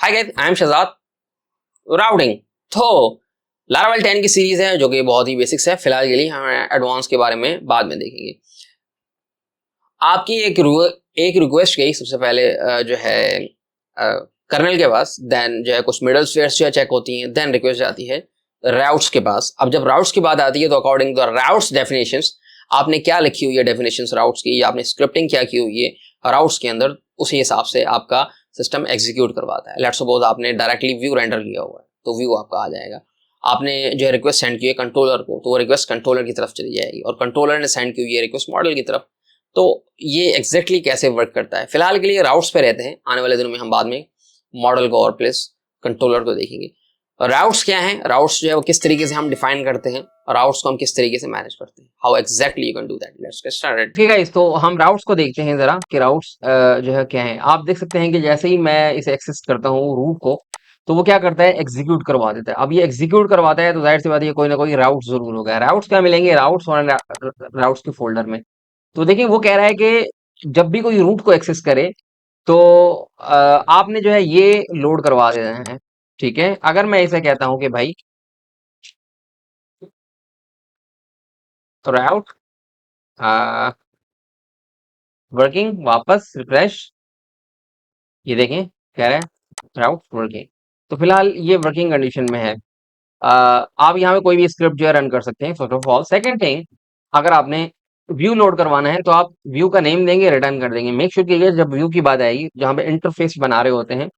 Hi guys, I am Shahzad. Routing तो Laravel 10 की series है जो कि बहुत ही बेसिक्स है। फिलहाल के लिए हम एडवांस के बारे में बाद में देखेंगे। आपकी एक रिक्वेस्ट गई सबसे पहले जो है कर्नल के पास, देन जो है कुछ मिडल स्टेयर्स जो चेक होती हैं, देन रिक्वेस्ट जाती है राउट्स के पास। अब जब राउट्स की बात आती है तो अकॉर्डिंग टू राउट्स डेफिनेशंस आपने क्या लिखी हुई है, डेफिनेशंस राउट्स की, या आपने स्क्रिप्टिंग क्या की हुई है राउट्स के अंदर, उसी हिसाब से आपका सिस्टम एग्जीक्यूट करवाता है। लेट्स सपोज आपने डायरेक्टली व्यू रेंडर किया हुआ है तो व्यू आपका आ जाएगा। आपने जो है रिक्वेस्ट सेंड की है कंट्रोलर को तो वो रिक्वेस्ट कंट्रोलर की तरफ चली जाएगी, और कंट्रोलर ने सेंड की हुई है रिक्वेस्ट मॉडल की तरफ। तो ये एग्जैक्टली कैसे वर्क करता है, फिलहाल के लिए राउट्स पे रहते हैं। आने वाले दिनों में हम बाद में मॉडल को और प्लस कंट्रोलर को देखेंगे। राउट्स क्या है, राउट्स जो है वो किस तरीके से हम डिफाइन करते हैं, राउट्स को हम किस तरीके से मैनेज करते हैं, how exactly you can do that. Let's get started. ठीक है, तो हम राउट्स को देखते हैं जरा कि राउट्स जो है क्या है। आप देख सकते हैं कि जैसे ही मैं इसे एक्सेस करता हूँ रूट को, तो वो क्या करता है, एग्जीक्यूट करवा देता है। अब ये एग्जीक्यूट करवाता है तो जाहिर सी बात है कोई ना कोई राउट जरूर होगा। राउट्स क्या मिलेंगे, राउट्स और राउट्स के फोल्डर में। तो देखिए वो कह रहा है कि जब भी कोई रूट को एक्सेस करे तो आपने जो है ये लोड करवा देना है। ठीक है, अगर मैं इसे कहता हूं कि भाई राउट वर्किंग, वापस रिफ्रेश, ये देखें कह रहा है राउट वर्किंग। तो फिलहाल ये वर्किंग कंडीशन में है। आप यहाँ पे कोई भी स्क्रिप्ट जो है रन कर सकते हैं first of all. Second thing, अगर आपने व्यू लोड करवाना है तो आप व्यू का नेम देंगे, रिटर्न कर देंगे। मेक श्योर कीजिए जब व्यू की बात आएगी जहाँ पे इंटरफेस बना रहे होते हैं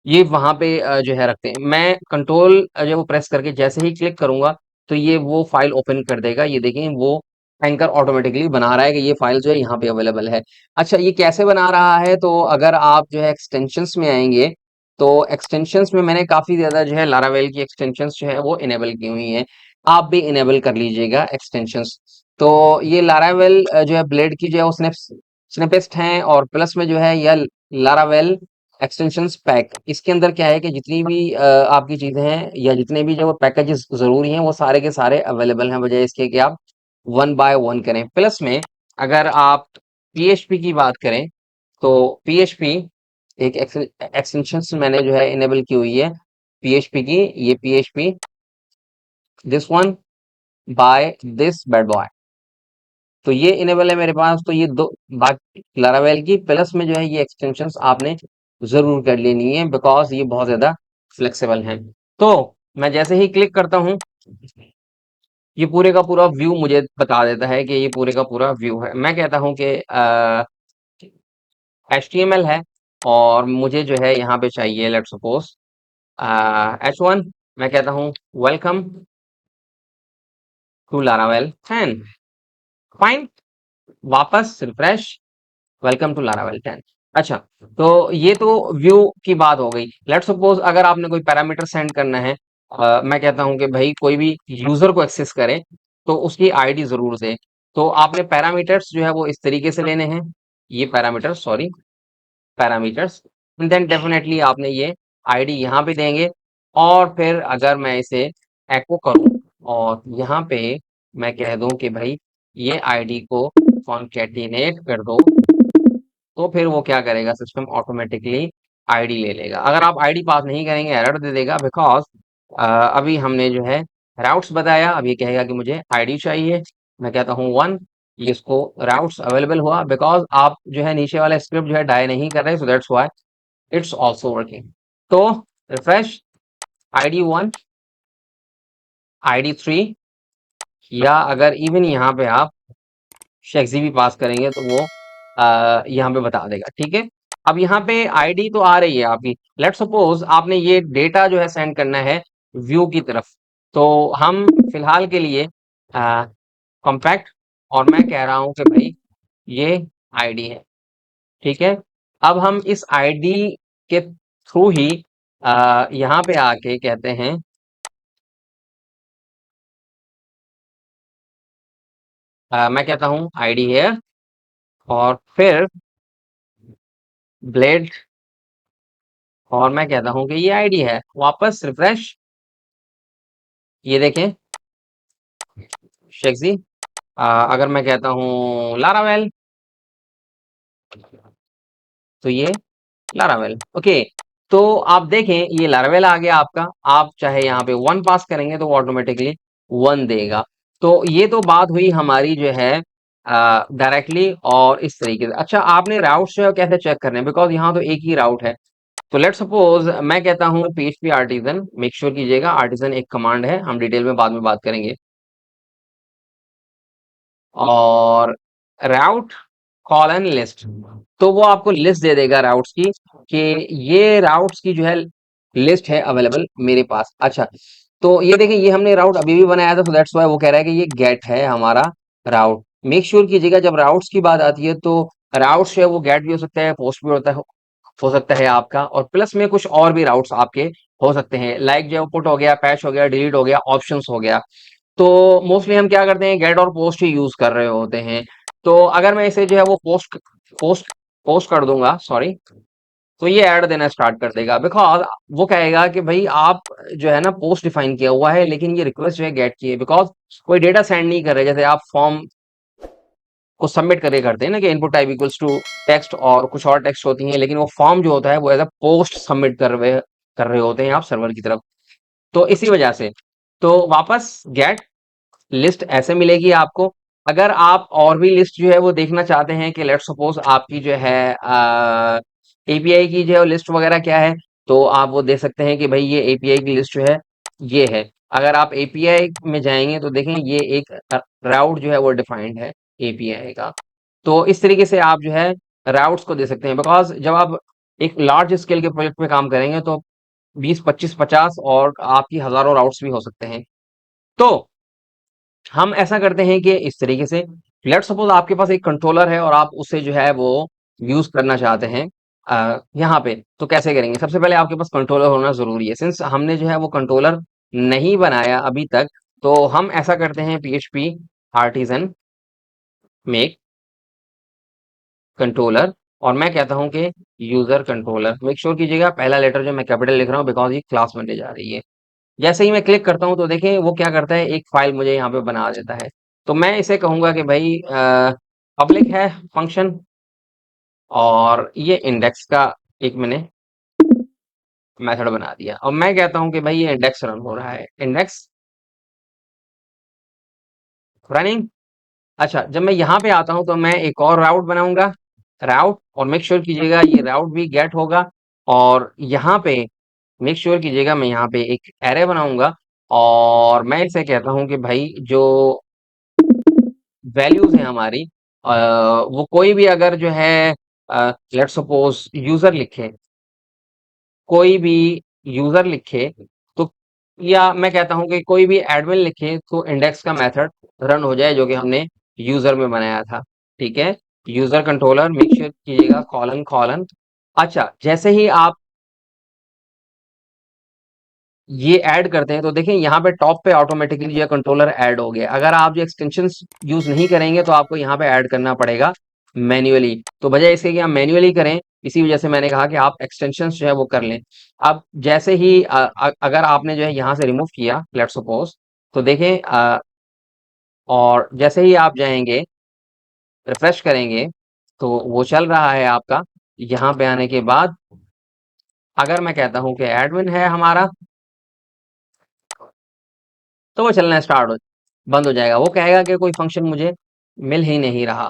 ये वहां पे जो है रखते हैं। मैं कंट्रोल जो वो प्रेस करके जैसे ही क्लिक करूंगा तो ये वो फाइल ओपन कर देगा। ये देखें वो एंकर ऑटोमेटिकली बना रहा है कि ये फाइल जो है यहाँ पे अवेलेबल है। अच्छा, ये कैसे बना रहा है, तो अगर आप जो है एक्सटेंशंस में आएंगे तो एक्सटेंशंस में मैंने काफी ज्यादा जो है लारावेल की एक्सटेंशंस जो है वो इनेबल की हुई हैं। आप भी इनेबल कर लीजिएगा एक्सटेंशंस। तो ये लारावेल जो है ब्लेड की जो है वो स्निपेस्ट हैं, और प्लस में जो है यह लारावेल एक्सटेंशंस पैक। इसके अंदर क्या है कि जितनी भी आपकी चीजें हैं या जितने भी जो पैकेजेस जरूरी हैं वो सारे के सारे अवेलेबल हैं, बजाय इसके कि आप वन बाय वन करें। प्लस में अगर आप पीएचपी की बात करें तो पीएचपी एक एक्सटेंशन मैंने जो है इनेबल की हुई है पीएचपी की। ये PHP this one by this bad boy, तो ये इनेबल है मेरे पास। तो ये दो बाकी लारावेल की प्लस में जो है ये एक्सटेंशंस आपने जरूर कर लेनी है, बिकॉज ये बहुत ज्यादा फ्लेक्सिबल हैं। तो मैं जैसे ही क्लिक करता हूं ये पूरे का पूरा व्यू मुझे बता देता है कि ये पूरे का पूरा व्यू है। मैं कहता हूं कि HTML है और मुझे जो है यहाँ पे चाहिए लेट्स सपोज H1। मैं कहता हूं वेलकम टू लारावेल 10, फाइन, वापस रिफ्रेश, वेलकम टू लारावेल 10। अच्छा, तो ये तो व्यू की बात हो गई। लेट्स सपोज अगर आपने कोई पैरामीटर सेंड करना है, मैं कहता हूं कि भाई कोई भी यूजर को एक्सेस करे तो उसकी आईडी जरूर दे। तो आपने पैरामीटर्स जो है वो इस तरीके से लेने हैं, ये parameters, sorry parameters, then definitely आपने ये आईडी यहाँ पे देंगे। और फिर अगर मैं इसे एको करूं और यहाँ पे मैं कह दूं कि भाई ये आईडी को कॉन्केटिनेट कर दो, तो फिर वो क्या करेगा, सिस्टम ऑटोमेटिकली आईडी ले लेगा। अगर आप आईडी पास नहीं करेंगे एरर दे देगा, बिकॉज अभी हमने जो है राउट्स बताया, अब ये कहेगा कि मुझे आईडी चाहिए। मैं कहता हूँ 1, इसको राउट्स अवेलेबल हुआ बिकॉज आप जो है नीचे वाला स्क्रिप्ट जो है डाई नहीं कर रहे, so that's why it's also working. तो रिफ्रेश, आईडी 1, आईडी 3, या अगर इवन यहाँ पे आप शेक्सी भी पास करेंगे तो वो यहाँ पे बता देगा। ठीक है, अब यहाँ पे आईडी तो आ रही है आपकी। लेट्स सपोज आपने ये डेटा जो है सेंड करना है व्यू की तरफ, तो हम फिलहाल के लिए कॉम्पैक्ट, और मैं कह रहा हूं कि भाई ये आईडी है। ठीक है, अब हम इस आईडी के थ्रू ही यहाँ पे आके कहते हैं मैं कहता हूं आईडी है, और फिर ब्लेड, और मैं कहता हूं कि ये आईडी है, वापस रिफ्रेश, ये देखें शेक्सी। अगर मैं कहता हूं लारावेल तो ये लारावेल। ओके, तो आप देखें ये लार्वेल आ गया आपका, आप चाहे यहाँ पे 1 पास करेंगे तो वो ऑटोमेटिकली 1 देगा। तो ये तो बात हुई हमारी जो है डायरेक्टली और इस तरीके से। अच्छा, आपने राउट्स जो है कैसे चेक करने हैं, बिकॉज यहाँ तो एक ही राउट है। तो लेट्स सपोज मैं कहता हूँ पीएचपी आर्टिजन, मेक श्योर कीजिएगा आर्टिजन एक कमांड है, हम डिटेल में बाद में बात करेंगे। और राउट कॉलन लिस्ट, तो वो आपको लिस्ट दे देगा राउट्स की कि ये राउट्स की जो है लिस्ट है अवेलेबल मेरे पास। अच्छा, तो ये देखिए ये हमने राउट अभी भी बनाया था, तो दैट्स व्हाई वो कह रहा है कि ये गेट है हमारा राउट। मेक श्योर कीजिएगा जब राउट्स की बात आती है तो राउट्स है वो गेट भी हो सकता है, पोस्ट भी होता है, हो सकता है आपका, और प्लस में कुछ और भी राउट्स आपके हो सकते हैं, लाइक जो पुट हो गया, पैच हो गया, डिलीट हो गया, ऑप्शंस हो गया। तो मोस्टली हम क्या करते हैं, गेट और पोस्ट ही यूज कर रहे होते हैं। तो अगर मैं इसे जो है वो पोस्ट पोस्ट कर दूंगा, सॉरी, तो ये ऐड देना स्टार्ट कर देगा, बिकॉज वो कहेगा कि भाई आप जो है ना पोस्ट डिफाइन किया हुआ है, लेकिन ये रिक्वेस्ट जो है गेट की है, बिकॉज कोई डेटा सेंड नहीं कर रहे। जैसे आप फॉर्म को सबमिट करके करते हैं ना कि input type equals to text और कुछ और टेक्स्ट होती हैं, लेकिन वो फॉर्म जो होता है वो एज अ पोस्ट सबमिट कर रहे होते हैं आप सर्वर की तरफ। तो इसी वजह से तो वापस गेट लिस्ट ऐसे मिलेगी आपको। अगर आप और भी लिस्ट जो है वो देखना चाहते हैं कि लेट्स सपोज आपकी जो है एपीआई की जो है लिस्ट वगैरह क्या है, तो आप वो देख सकते हैं कि भाई ये एपीआई की लिस्ट जो है ये है। अगर आप एपीआई में जाएंगे तो देखें ये एक राउट जो है वो डिफाइंड है एपीआई का। तो इस तरीके से आप जो है राउट्स को दे सकते हैं, बिकॉज जब आप एक लार्ज स्केल के प्रोजेक्ट पे काम करेंगे तो 20 25 50 और आपकी हजारों राउट्स भी हो सकते हैं। तो हम ऐसा करते हैं कि इस तरीके से लेट सपोज आपके पास एक कंट्रोलर है और आप उसे जो है वो यूज करना चाहते हैं यहाँ पे, तो कैसे करेंगे? सबसे पहले आपके पास कंट्रोलर होना जरूरी है। सिंस हमने जो है वो कंट्रोलर नहीं बनाया अभी तक, तो हम ऐसा करते हैं पीएचपी आर्टिजन मेक कंट्रोलर, और मैं कहता हूं कि यूजर कंट्रोलर। मेक श्योर कीजिएगा पहला लेटर जो मैं कैपिटल लिख रहा हूँ, बिकॉज ये क्लास बनने जा रही है। जैसे ही मैं क्लिक करता हूं तो देखें वो क्या करता है, एक फाइल मुझे यहाँ पे बना देता है। तो मैं इसे कहूंगा कि भाई पब्लिक है फंक्शन, और ये इंडेक्स का एक मैंने मेथड बना दिया, और मैं कहता हूं कि भाई ये इंडेक्स रन हो रहा है, इंडेक्स रनिंग। अच्छा, जब मैं यहाँ पे आता हूं तो मैं एक और राउट बनाऊंगा, राउट, और मेक श्योर कीजिएगा ये राउट भी गेट होगा। और यहाँ पे मेक श्योर कीजिएगा मैं यहाँ पे एक एरे बनाऊंगा, और मैं इसे कहता हूं कि भाई जो वैल्यूज है हमारी, वो कोई भी अगर जो है लेट्स सपोज यूजर लिखे, कोई भी यूजर लिखे, तो या मैं कहता हूं कि कोई भी एडमिन लिखे तो इंडेक्स का मेथड रन हो जाए जो कि हमने यूजर में बनाया था। ठीक है, यूजर कंट्रोलर मेक श्योर कीजिएगा कॉलन कॉलन। अच्छा, जैसे ही आप ये ऐड करते हैं तो देखें यहाँ पे टॉप पे ऑटोमेटिकली जो कंट्रोलर ऐड हो गया। अगर आप जो एक्सटेंशंस यूज नहीं करेंगे तो आपको यहाँ पे ऐड करना पड़ेगा मैन्युअली, तो बजाय इसके कि आप मैन्युअली करें, इसी वजह से मैंने कहा कि आप एक्सटेंशंस जो है वो कर लें। अब जैसे ही अगर आपने जो है यहाँ से रिमूव किया लेट्स सपोज, तो देखें और जैसे ही आप जाएंगे रिफ्रेश करेंगे तो वो चल रहा है आपका। यहाँ पे आने के बाद अगर मैं कहता हूँ कि एडमिन है हमारा, तो वो चलना स्टार्ट हो बंद हो जाएगा, वो कहेगा कि कोई फंक्शन मुझे मिल ही नहीं रहा।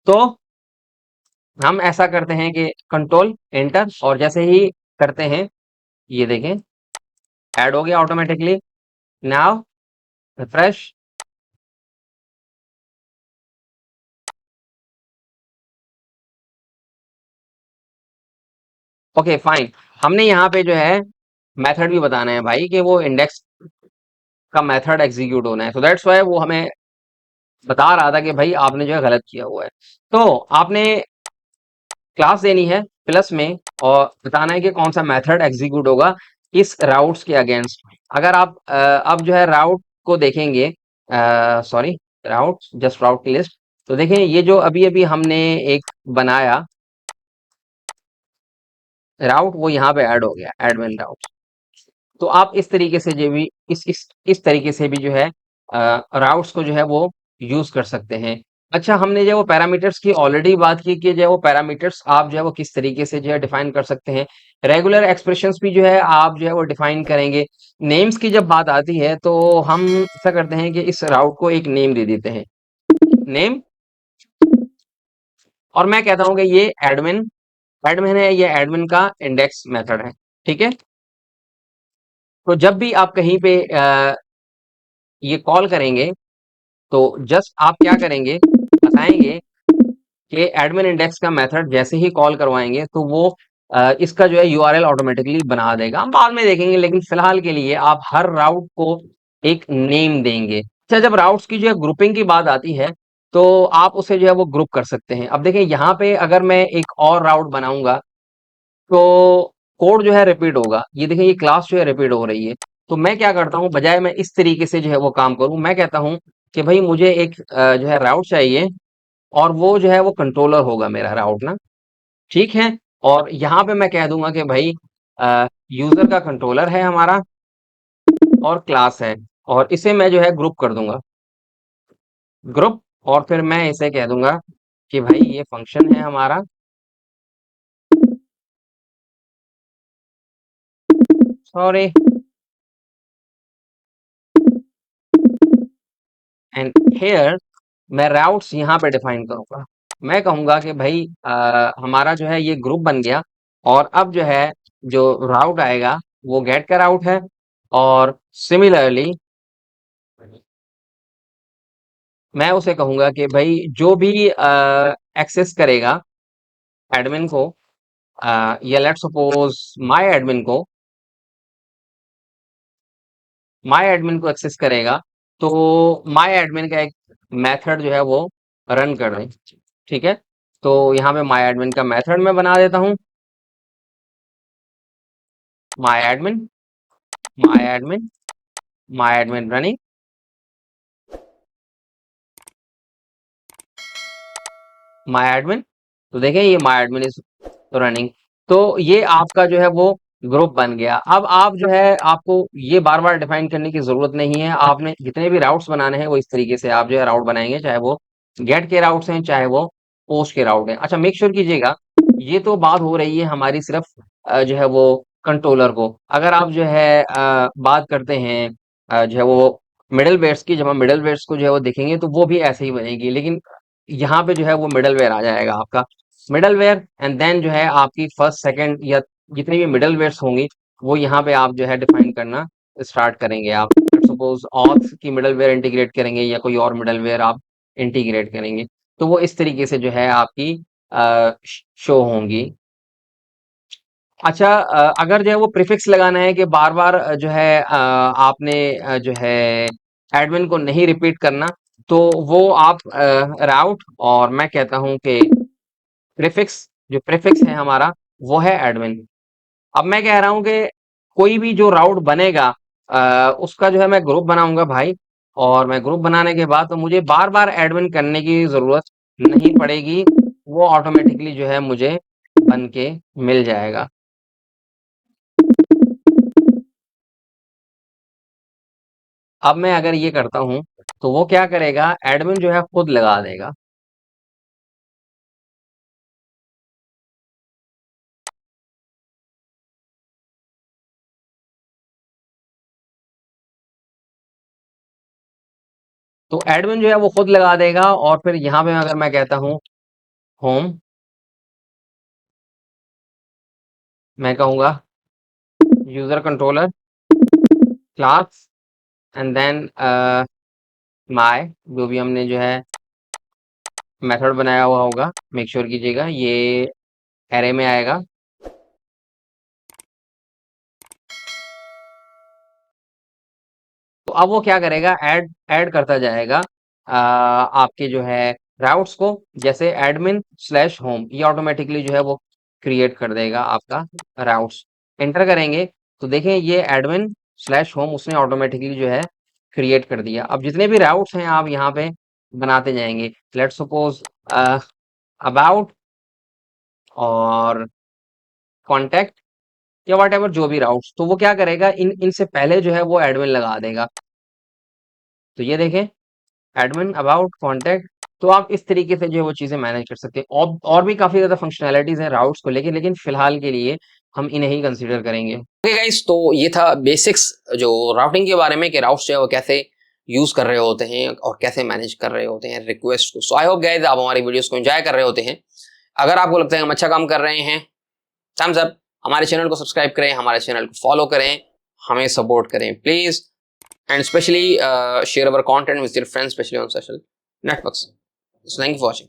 तो हम ऐसा करते हैं कि कंट्रोल एंटर, और जैसे ही करते हैं ये देखें ऐड हो गया automatically. Now refresh, okay fine. हमने यहाँ पे जो है मेथड भी बताना है भाई कि वो इंडेक्स का मेथड एग्जीक्यूट होना है, तो दैट्स वाई वो हमें बता रहा था कि भाई आपने जो है गलत किया हुआ है। तो आपने क्लास देनी है प्लस में, और बताना है कि कौन सा मेथड एग्जीक्यूट होगा इस राउट्स के अगेंस्ट। अगर आप अब जो है राउट को देखेंगे, सॉरी, राउट जस्ट राउट की लिस्ट, तो देखें ये जो अभी अभी हमने एक बनाया राउट वो यहाँ पे ऐड हो गया, एडमिन राउट। तो आप इस तरीके से जो भी इस तरीके से भी जो है राउट्स को जो है वो यूज कर सकते हैं। अच्छा, हमने जो है वो पैरामीटर्स की ऑलरेडी बात की कि जो है वो पैरामीटर्स आप जो है वो किस तरीके से जो है डिफाइन कर सकते हैं। रेगुलर एक्सप्रेशंस भी जो है आप जो है वो डिफाइन करेंगे। नेम्स की जब बात आती है तो हम ऐसा करते हैं कि इस राउट को एक नेम दे देते हैं। नेम, और मैं कहता हूँ कि ये एडमिन एडमिन है, ये एडमिन का इंडेक्स मेथड है। ठीक है? तो जब भी आप कहीं पे ये कॉल करेंगे तो जस्ट आप क्या करेंगे, बताएंगे कि एडमिन इंडेक्स का मेथड जैसे ही कॉल करवाएंगे तो वो इसका जो है यूआरएल ऑटोमेटिकली बना देगा। हम बाद में देखेंगे, लेकिन फिलहाल के लिए आप हर राउट को एक नेम देंगे। अच्छा, जब राउट्स की जो है ग्रुपिंग की बात आती है तो आप उसे जो है वो ग्रुप कर सकते हैं। अब देखें यहाँ पे अगर मैं एक और राउट बनाऊंगा तो कोड जो है रिपीट होगा। ये देखें, ये क्लास जो है रिपीट हो रही है। तो मैं क्या करता हूँ, बजाय मैं इस तरीके से जो है वो काम करूँ, मैं कहता हूँ कि भाई मुझे एक जो है राउट चाहिए, और वो जो है वो कंट्रोलर होगा मेरा राउट ना। ठीक है? और यहाँ पे मैं कह दूंगा कि भाई यूजर का कंट्रोलर है हमारा और क्लास है, और इसे मैं जो है ग्रुप कर दूंगा, ग्रुप। और फिर मैं इसे कह दूंगा कि भाई ये फंक्शन है हमारा, सॉरी, एंड हियर मैं राउट्स यहाँ पे डिफाइन करूंगा। मैं कहूंगा कि भाई हमारा जो है ये ग्रुप बन गया, और अब जो है जो राउट आएगा वो गेट का राउट है, और सिमिलरली मैं उसे कहूंगा कि भाई जो भी एक्सेस करेगा एडमिन को, या लेट्स सपोज माय एडमिन को एक्सेस करेगा, तो माय एडमिन का एक मेथड जो है वो रन कर दें। ठीक है? तो यहाँ पे माय एडमिन का मेथड मैं बना देता हूँ, my admin, my admin, my admin running, my admin. तो देखें ये माय एडमिन इज रनिंग। तो ये आपका जो है वो ग्रुप बन गया। अब आप जो है आपको ये बार बार डिफाइन करने की जरूरत नहीं है। आपने जितने भी राउट्स बनाने हैं वो इस तरीके से आप जो है राउट बनाएंगे, चाहे वो गेट के राउट्स हैं चाहे वो पोस्ट के राउट हैं। अच्छा, मेक श्योर कीजिएगा, ये तो बात हो रही है हमारी सिर्फ जो है वो कंट्रोलर को। अगर आप जो है बात करते हैं जो है वो मिडल वेयर्स की, जब हम मिडल वेयर्स को जो है वो देखेंगे तो वो भी ऐसे ही बनेगी, लेकिन यहाँ पे जो है वो मिडल वेयर आ जाएगा आपका, मिडल वेयर। एंड देन जो है आपकी फर्स्ट सेकंड या जितनी भी मिडल वेयर्स होंगी वो यहाँ पे आप जो है डिफाइन करना स्टार्ट करेंगे। आप सपोज ऑथ की मिडल वेयर इंटीग्रेट करेंगे या कोई और मिडल वेयर आप इंटीग्रेट करेंगे, तो वो इस तरीके से जो है आपकी शो होंगी। अच्छा, अगर जो है वो प्रीफिक्स लगाना है कि बार बार जो है आपने जो है एडमिन को नहीं रिपीट करना, तो वो आप राउट, और मैं कहता हूं कि प्रीफिक्स, जो प्रीफिक्स है हमारा वो है एडमिन। अब मैं कह रहा हूं कि कोई भी जो राउट बनेगा उसका जो है मैं ग्रुप बनाऊंगा भाई, और मैं ग्रुप बनाने के बाद तो मुझे बार बार एडमिन करने की जरूरत नहीं पड़ेगी, वो ऑटोमेटिकली जो है मुझे बन के मिल जाएगा। अब मैं अगर ये करता हूं तो वो क्या करेगा, एडमिन जो है खुद लगा देगा। तो एडमिन जो है वो खुद लगा देगा, और फिर यहाँ पे अगर मैं कहता हूँ होम, मैं कहूंगा user controller class, and then my, जो भी हमने जो है मेथड बनाया हुआ होगा, मेक श्योर कीजिएगा ये एरे में आएगा। तो अब वो क्या करेगा, ऐड ऐड करता जाएगा आपके जो है राउट्स को, जैसे एडमिन स्लैश होम, ये ऑटोमेटिकली जो है वो क्रिएट कर देगा आपका राउट्स। एंटर करेंगे तो देखें ये एडमिन स्लैश होम उसने ऑटोमेटिकली जो है क्रिएट कर दिया। अब जितने भी राउट्स हैं आप यहाँ पे बनाते जाएंगे, लेट्स सपोज अबाउट और कॉन्टेक्ट या वट एवर, जो भी राउट्स, तो वो क्या करेगा, इन इनसे पहले जो है वो एडमिन लगा देगा। तो ये देखें एडमिन अबाउट कॉन्टेक्ट, तो आप इस तरीके से जो है वो चीज़ें मैनेज कर सकते हैं। और भी काफ़ी ज़्यादा फंक्शनैलिटीज़ हैं राउट्स को लेके, लेकिन फिलहाल के लिए हम इन्हें ही कंसीडर करेंगे। ओके गाइस, तो ये था बेसिक्स जो राउटिंग के बारे में कि राउट्स जो है वो कैसे यूज कर रहे होते हैं और कैसे मैनेज कर रहे होते हैं रिक्वेस्ट को। सो आई होप गाइस आप हमारी वीडियोस को एंजॉय कर रहे होते हैं। अगर आपको लगता है हम अच्छा काम कर रहे हैं, थम्स अप। हमारे चैनल को सब्सक्राइब करें, हमारे चैनल को फॉलो करें, हमें सपोर्ट करें please, and specially share our content with your friends, specially on social networks. Thank you for watching.